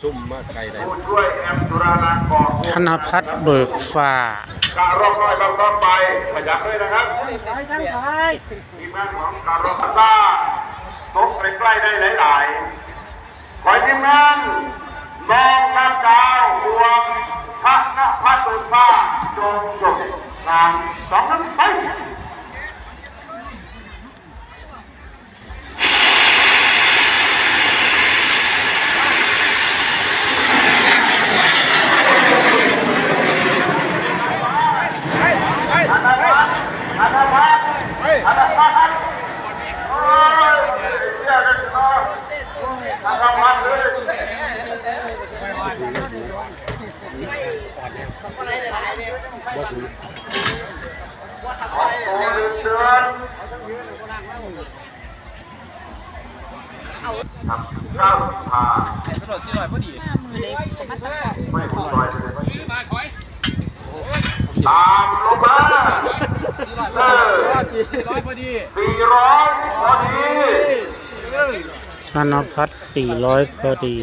ซุ่มมาไกลได้ผู้ช่วยแอมสุรานากรธนพัฒน์เบิกฟ้าการรอบน้อยบางต้นไปขยับเลยนะครับทีมงานของการรอบต้าตกใกล้ๆได้หลายๆขอทีมงานน้องน้ำดาวบวกพระนภัสสุฟ้าจงจบงานสองน้ำไปครับเก้าผ่าตลอดที่ลอยพอดีไม่พอลอยเลยตามลงมา400พอดีธนพัฒน์400พอดี